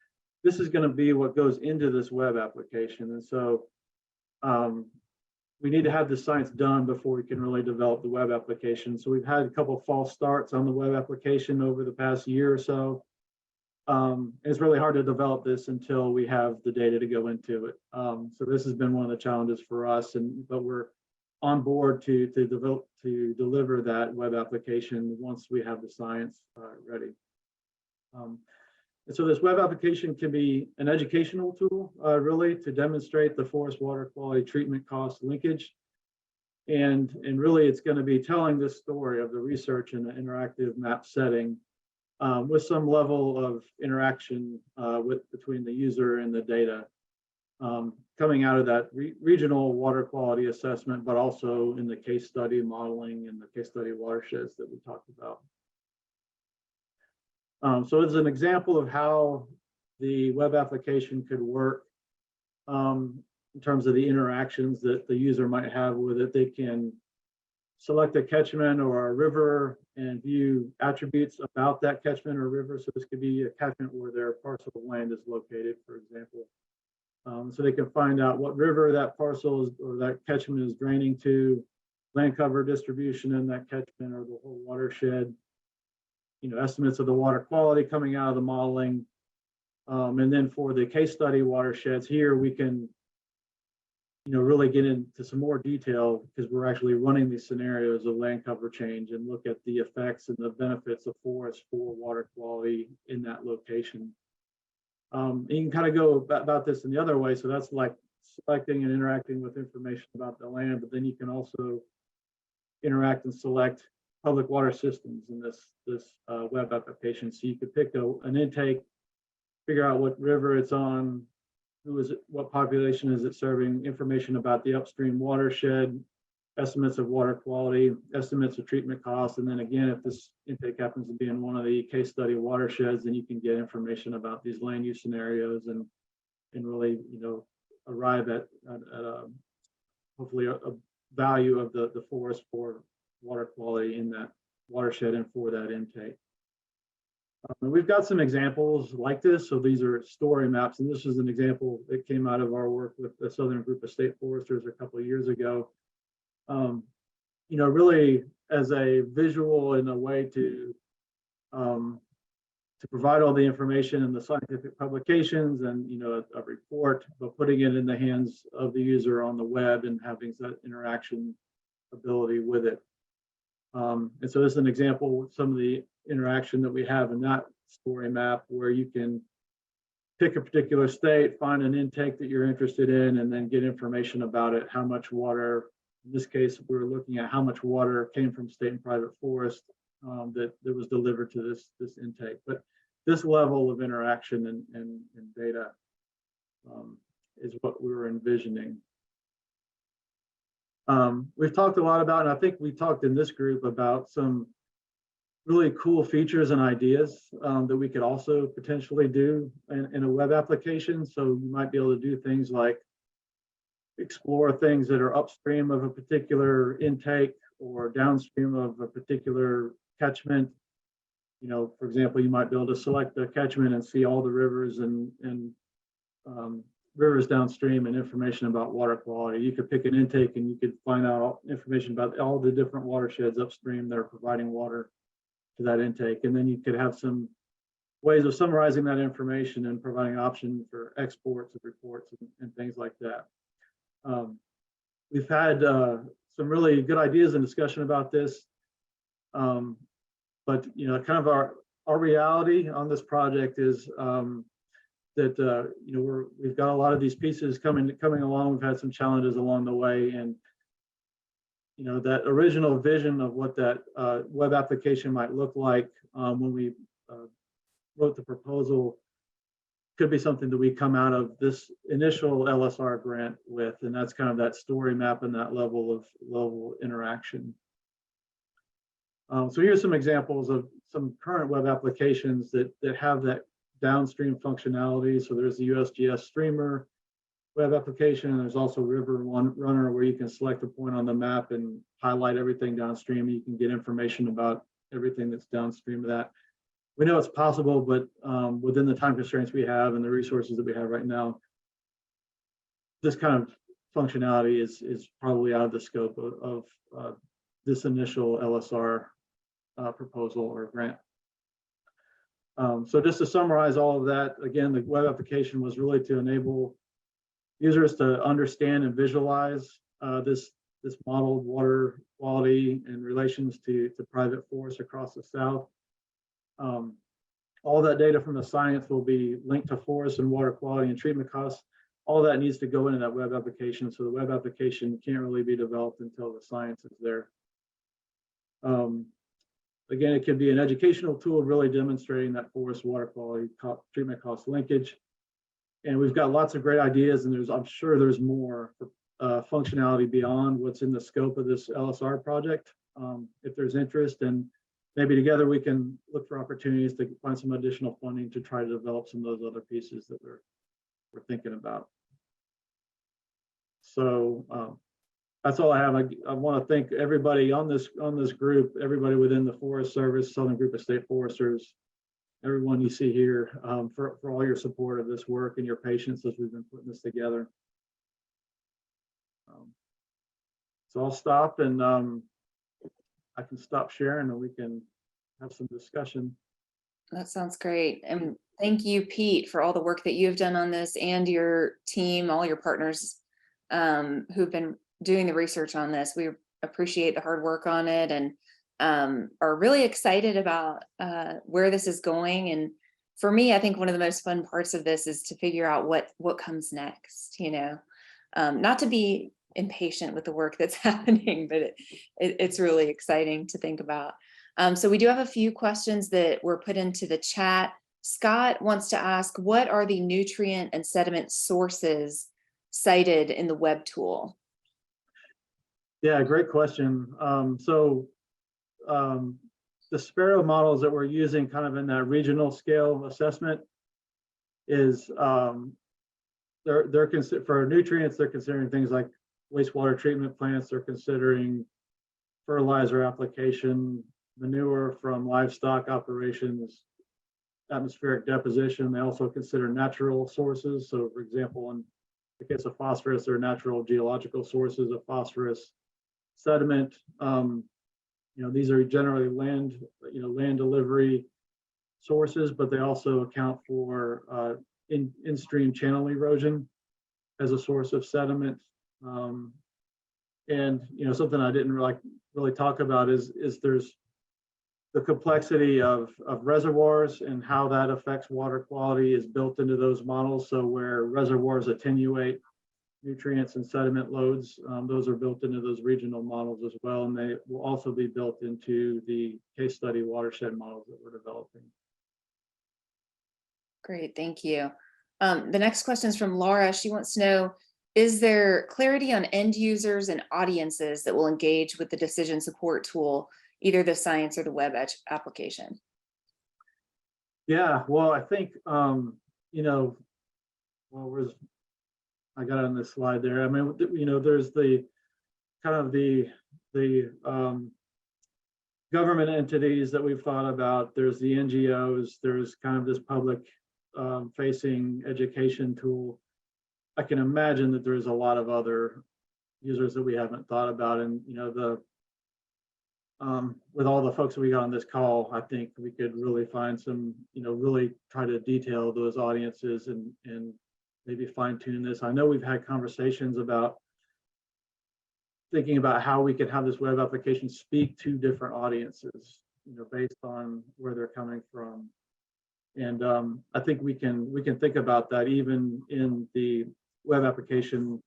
C: this is going to be what goes into this web application. And so we need to have the science done before we can really develop the web application. So we've had a couple of false starts on the web application over the past year or so. It's really hard to develop this until we have the data to go into it. So this has been one of the challenges for us, but we're on board to deliver that web application once we have the science ready. And so this web application can be an educational tool, really, to demonstrate the forest water quality treatment cost linkage. And really, it's going to be telling this story of the research in an interactive map setting with some level of interaction between the user and the data coming out of that regional water quality assessment, but also in the case study modeling and the case study watersheds that we talked about. So as an example of how the web application could work in terms of the interactions that the user might have with it, they can select a catchment or a river and view attributes about that catchment or river. So this could be a catchment where their parcel of land is located, for example. So they can find out what river that parcel is or that catchment is draining to, land cover distribution in that catchment or the whole watershed, estimates of the water quality coming out of the modeling. And then for the case study watersheds here, we can really get into some more detail because we're actually running these scenarios of land cover change and look at the effects and the benefits of forest for water quality in that location. You can kind of go about this in the other way. So that's like selecting and interacting with information about the land, but then you can also interact and select public water systems in this web application. So you could pick an intake, figure out what river it's on, who is it, what population is it serving, information about the upstream watershed, estimates of water quality, estimates of treatment costs. And then again, if this intake happens to be in one of the case study watersheds, then you can get information about these land use scenarios and really, arrive at hopefully a value of the forest for water quality in that watershed and for that intake. We've got some examples like this. So these are story maps, and this is an example that came out of our work with the Southern Group of State Foresters a couple of years ago. Really as a visual in a way to provide all the information in the scientific publications and a report, but putting it in the hands of the user on the web and having that interaction ability with it. And so this is an example of some of the interaction that we have in that story map, where you can pick a particular state, find an intake that you're interested in, and then get information about it, how much water In this case, we were looking at how much water came from state and private forest that was delivered to this intake. But this level of interaction and data is what we were envisioning. We've talked a lot about, and I think we talked in this group about some really cool features and ideas that we could also potentially do in a web application. So you might be able to do things like explore things that are upstream of a particular intake or downstream of a particular catchment. You know, for example, you might be able to select the catchment and see all the rivers and rivers downstream and information about water quality. You could pick an intake and you could find out information about all the different watersheds upstream that are providing water to that intake. And then you could have some ways of summarizing that information and providing options for exports of reports and things like that. We've had some really good ideas and discussion about this. But you know, kind of our reality on this project is that you know, we've got a lot of these pieces coming along. We've had some challenges along the way, and you know, that original vision of what that web application might look like when we wrote the proposal could be something that we come out of this initial LSR grant with, and that's kind of that story map and that level of interaction. So here's some examples of some current web applications that have that downstream functionality. So there's the USGS streamer web application, and there's also River Runner, where you can select a point on the map and highlight everything downstream. You can get information about everything that's downstream of that. We know it's possible, but within the time constraints we have and the resources that we have right now, this kind of functionality is probably out of the scope of this initial LSR proposal or grant. So just to summarize all of that, again, the web application was really to enable users to understand and visualize this modeled water quality in relations to private forests across the South. All that data from the science will be linked to forest and water quality and treatment costs. All that needs to go into that web application. So the web application can't really be developed until the science is there. Again, it can be an educational tool really demonstrating that forest water quality treatment cost linkage. And we've got lots of great ideas, and I'm sure there's more functionality beyond what's in the scope of this LSR project. If there's interest, and maybe together we can look for opportunities to find some additional funding to try to develop some of those other pieces that we're thinking about. So that's all I have. I want to thank everybody on this group, everybody within the Forest Service, Southern Group of State Foresters, everyone you see here, for all your support of this work and your patience as we've been putting this together. So I'll stop, and I can stop sharing, and we can have some discussion.
B: That sounds great. And thank you, Pete, for all the work that you've done on this, and your team, all your partners who've been doing the research on this. We appreciate the hard work on it, and are really excited about where this is going. And for me, I think one of the most fun parts of this is to figure out what comes next, you know, not to be impatient with the work that's happening, but it's really exciting to think about. So we do have a few questions that were put into the chat. Scott wants to ask, what are the nutrient and sediment sources cited in the web tool?
C: Yeah, great question. The Sparrow models that we're using kind of in that regional scale assessment is they're for nutrients, they're considering things like wastewater treatment plants, they're considering fertilizer application, manure from livestock operations, atmospheric deposition. They also consider natural sources. So for example, in the case of phosphorus, there are natural geological sources of phosphorus. Sediment, you know, these are generally land delivery sources, but they also account for in-stream channel erosion as a source of sediment. And you know, something I didn't really talk about is there's the complexity of reservoirs and how that affects water quality is built into those models. So where reservoirs attenuate, nutrients and sediment loads. Those are built into those regional models as well, and they will also be built into the case study watershed models that we're developing.
B: Great, thank you. The next question is from Laura. She wants to know, is there clarity on end users and audiences that will engage with the decision support tool, either the science or the web application?
C: Yeah, well, I think, I got on this slide there. I mean, there's the kind of the government entities that we've thought about. There's the NGOs. There's kind of this public facing education tool. I can imagine that there's a lot of other users that we haven't thought about. And, with all the folks that we got on this call, I think we could really find some, really try to detail those audiences and maybe fine tune this. I know we've had conversations about thinking about how we could have this web application speak to different audiences, based on where they're coming from. And I think we can think about that even in the web application,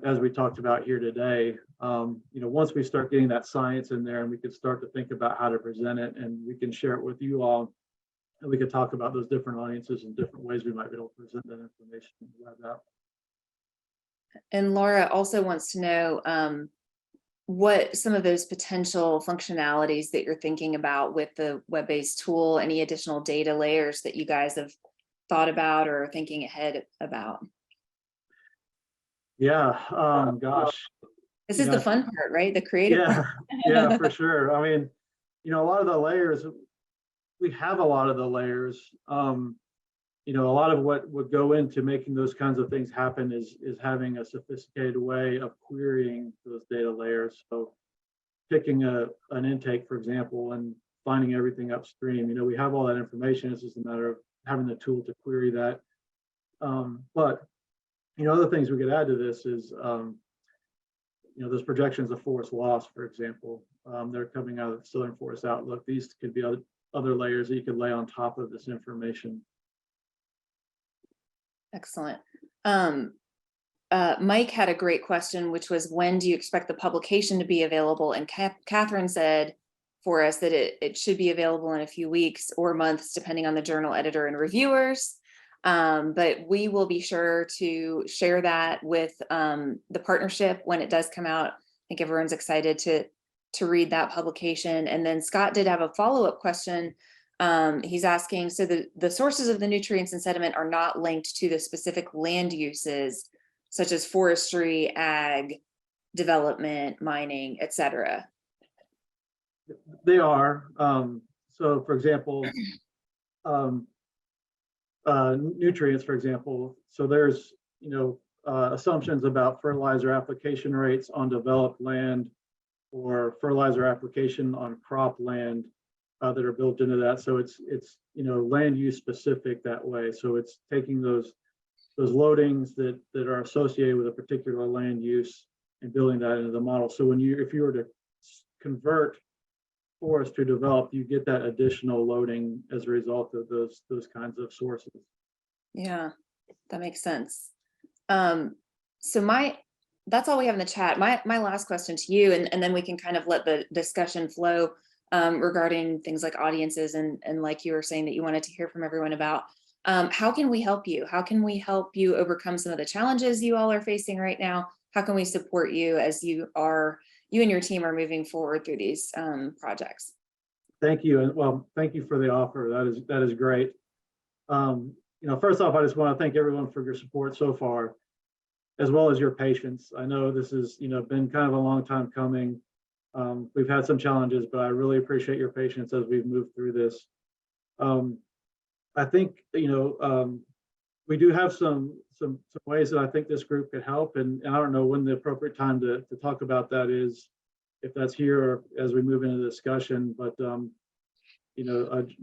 C: as we talked about here today. Once we start getting that science in there, and we can start to think about how to present it, and we can share it with you all, and we could talk about those different audiences and different ways we might be able to present that information in the web app.
B: And Laura also wants to know what some of those potential functionalities that you're thinking about with the web-based tool, any additional data layers that you guys have thought about or are thinking ahead about?
C: Yeah, gosh.
B: This is the fun part, right? The creative part.
C: Yeah, for sure. I mean, a lot of the layers, we have a lot of the layers. A lot of what would go into making those kinds of things happen is having a sophisticated way of querying those data layers. So picking an intake, for example, and finding everything upstream. We have all that information. It's just a matter of having the tool to query that. But other things we could add to this is, those projections of forest loss, for example, they're coming out of the Southern Forest Outlook. These could be other layers that you could lay on top of this information.
B: Excellent. Mike had a great question, which was, when do you expect the publication to be available? And Catherine said for us that it should be available in a few weeks or months, depending on the journal editor and reviewers. But we will be sure to share that with the partnership when it does come out. I think everyone's excited to read that publication. And then Scott did have a follow-up question. He's asking, so the sources of the nutrients and sediment are not linked to the specific land uses, such as forestry, ag, development, mining, etc.
C: They are. So, for example, nutrients, for example. So there's, assumptions about fertilizer application rates on developed land or fertilizer application on crop land that are built into that. So it's land use specific that way. So it's taking those loadings that are associated with a particular land use and building that into the model. So if you were to convert forest to develop, you get that additional loading as a result of those kinds of sources.
B: Yeah, that makes sense. So that's all we have in the chat. My last question to you, and then we can kind of let the discussion flow regarding things like audiences and like you were saying that you wanted to hear from everyone about. How can we help you? How can we help you overcome some of the challenges you all are facing right now? How can we support you as you and your team are moving forward through these projects?
C: Thank you. And well, thank you for the offer. That is great. First off, I just want to thank everyone for your support so far, as well as your patience. I know this has, been kind of a long time coming. We've had some challenges, but I really appreciate your patience as we've moved through this. I think, we do have some ways that I think this group could help, and I don't know when the appropriate time to talk about that is, if that's here or as we move into the discussion. But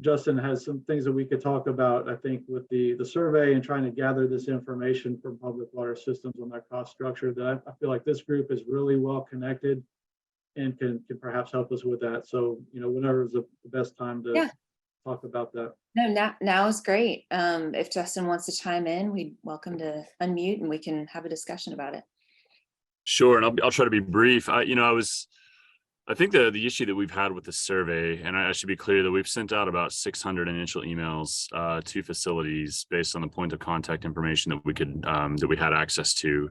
C: Justin has some things that we could talk about, I think, with the survey and trying to gather this information from public water systems on their cost structure, that I feel like this group is really well connected and can perhaps help us with that. So, whenever is the best time to talk talk about that.
B: No, now is great. If Justin wants to chime in, we'd welcome to unmute and we can have a discussion about it.
F: Sure, and I'll try to be brief. I think the issue that we've had with the survey, and I should be clear that we've sent out about 600 initial emails to facilities based on the point of contact information that we had access to.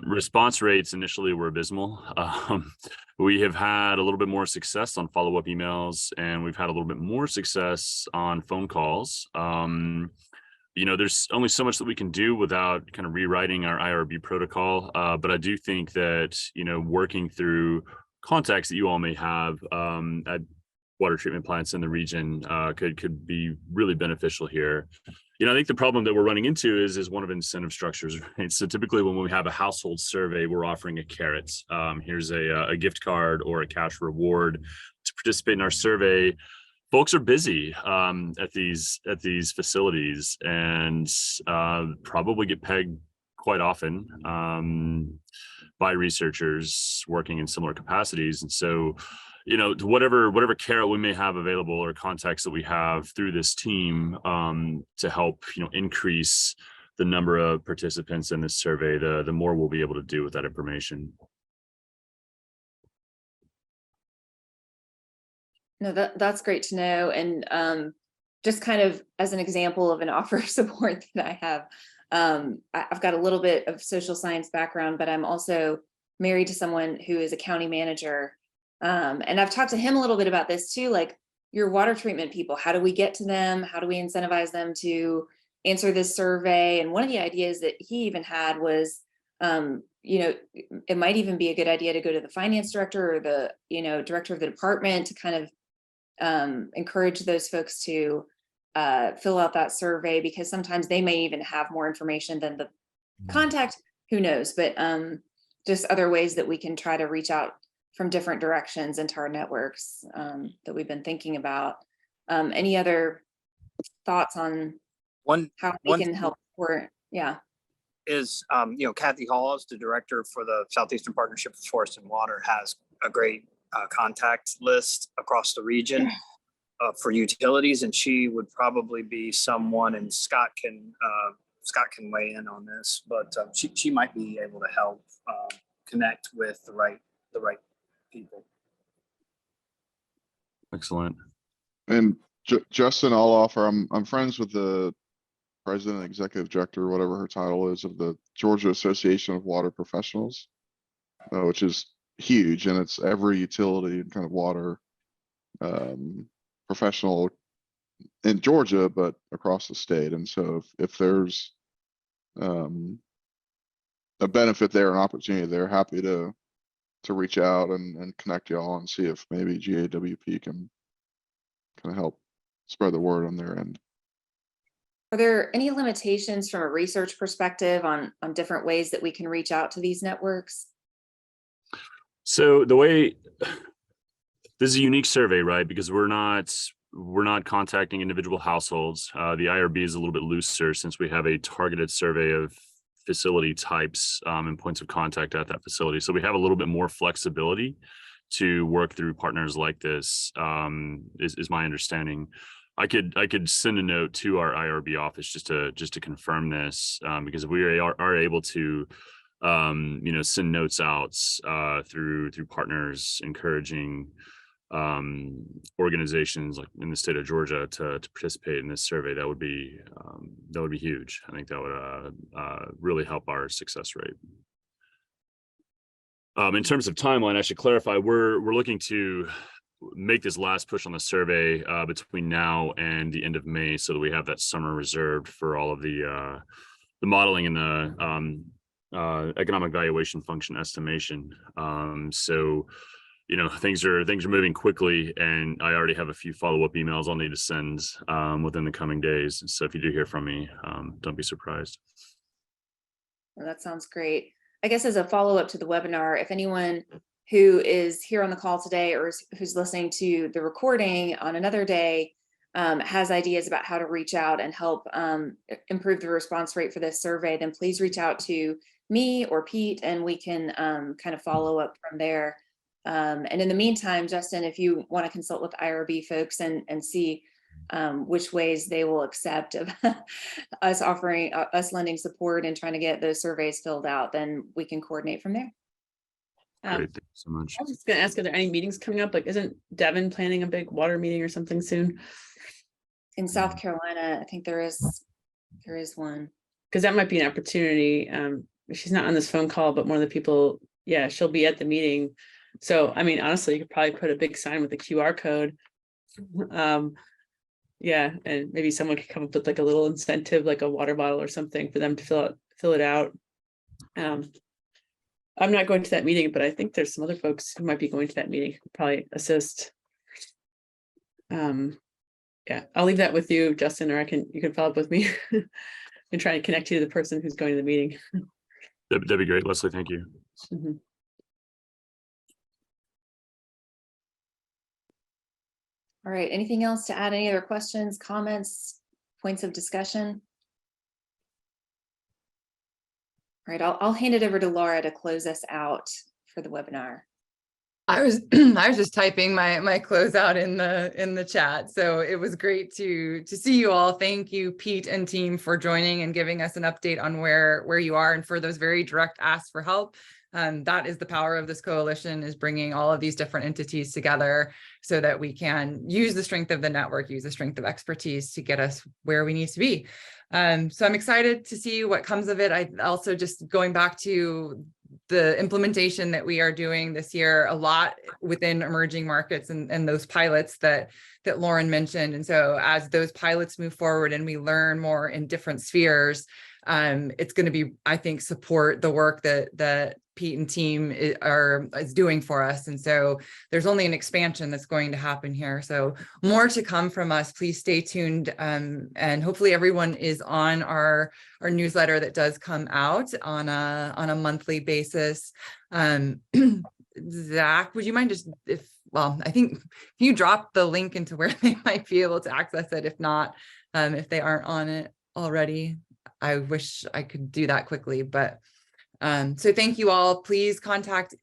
F: Response rates initially were abysmal. We have had a little bit more success on follow-up emails, and we've had a little bit more success on phone calls. There's only so much that we can do without kind of rewriting our IRB protocol. But I do think that, working through contacts that you all may have at water treatment plants in the region could be really beneficial here. I think the problem that we're running into is one of incentive structures, right? So typically when we have a household survey, we're offering a carrot. Here's a gift card or a cash reward to participate in our survey. Folks are busy at these facilities and probably get pegged quite often by researchers working in similar capacities. And so, whatever carrot we may have available or contacts that we have through this team to help, increase the number of participants in this survey, the more we'll be able to do with that information.
B: No, that's great to know. And just kind of as an example of an offer of support that I have, I've got a little bit of social science background, but I'm also married to someone who is a county manager. And I've talked to him a little bit about this too, like your water treatment people, how do we get to them? How do we incentivize them to answer this survey? And one of the ideas that he even had was, it might even be a good idea to go to the finance director or the, director of the department to kind of encourage those folks to fill out that survey, because sometimes they may even have more information than the contact, who knows, but just other ways that we can try to reach out from different directions into our networks that we've been thinking about. Any other thoughts on how we can help support? Yeah.
E: Is, Kathy Hawes, the director for the Southeastern Partnership for Forest and Water, has a great contact list across the region for utilities, and she would probably be someone, and Scott can weigh in on this, but she might be able to help connect with the right people.
F: Excellent.
G: And Justin, I'll offer, I'm friends with the president, executive director, whatever her title is, of the Georgia Association of Water Professionals, which is huge, and it's every utility and kind of water professional in Georgia, but across the state. And so if there's a benefit there, an opportunity there, happy to reach out and connect y'all and see if maybe GAWP can kind of help spread the word on their end.
B: Are there any limitations from a research perspective on different ways that we can reach out to these networks?
F: So this is a unique survey, right? Because we're not contacting individual households. The IRB is a little bit looser since we have a targeted survey of facility types and points of contact at that facility. So we have a little bit more flexibility to work through partners like this, is my understanding. I could send a note to our IRB office just to confirm this, because if we are able to send notes out through partners encouraging organizations like in the state of Georgia to participate in this survey, that would be huge. I think that would really help our success rate. In terms of timeline, I should clarify, we're looking to make this last push on the survey between now and the end of May, so that we have that summer reserved for all of the modeling and the economic valuation function estimation. So things are moving quickly, and I already have a few follow-up emails I'll need to send within the coming days. So if you do hear from me, don't be surprised.
B: Well, that sounds great. I guess as a follow-up to the webinar, if anyone who is here on the call today or who's listening to the recording on another day has ideas about how to reach out and help improve the response rate for this survey, then please reach out to me or Pete, and we can kind of follow up from there. And in the meantime, Justin, if you want to consult with IRB folks and see which ways they will accept of us offering, us lending support and trying to get those surveys filled out, then we can coordinate from there.
F: Great, thank you so much.
H: I was just gonna ask, are there any meetings coming up? Like, isn't Devin planning a big water meeting or something soon?
B: In South Carolina, I think there is one.
H: Because that might be an opportunity. She's not on this phone call, but one of the people, yeah, she'll be at the meeting. So, I mean, honestly, you could probably put a big sign with a QR code. Yeah, and maybe someone could come up with like a little incentive, like a water bottle or something for them to fill it out. I'm not going to that meeting, but I think there's some other folks who might be going to that meeting who could probably assist. Yeah, I'll leave that with you, Justin, or you can follow up with me and try and connect you to the person who's going to the meeting.
F: That'd be great, Leslie. Thank you.
H: Mhm.
B: All right, anything else to add? Any other questions, comments, points of discussion? All right, I'll hand it over to Laura to close us out for the webinar.
A: I was I was just typing my closeout in the chat. So it was great to see you all. Thank you, Pete and team, for joining and giving us an update on where you are, and for those very direct asks for help. That is the power of this coalition, is bringing all of these different entities together so that we can use the strength of the network, use the strength of expertise to get us where we need to be. So I'm excited to see what comes of it. I also, just going back to the implementation that we are doing this year, a lot within emerging markets and those pilots that Lauren mentioned. And so as those pilots move forward and we learn more in different spheres, it's going to be, I think, support the work that Pete and team is doing for us. And so there's only an expansion that's going to happen here. So more to come from us. Please stay tuned. And hopefully everyone is on our newsletter that does come out on a monthly basis. Zach, would you mind just, I think if you drop the link into where they might be able to access it, if not, if they aren't on it already. I wish I could do that quickly, but so thank you all. Please contact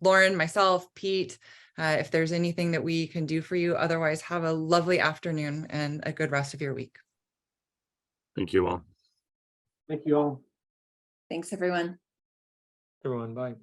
A: Lauren, myself, Pete, if there's anything that we can do for you. Otherwise, have a lovely afternoon and a good rest of your week.
F: Thank you all.
C: Thank you all.
B: Thanks, everyone.
I: Everyone, bye.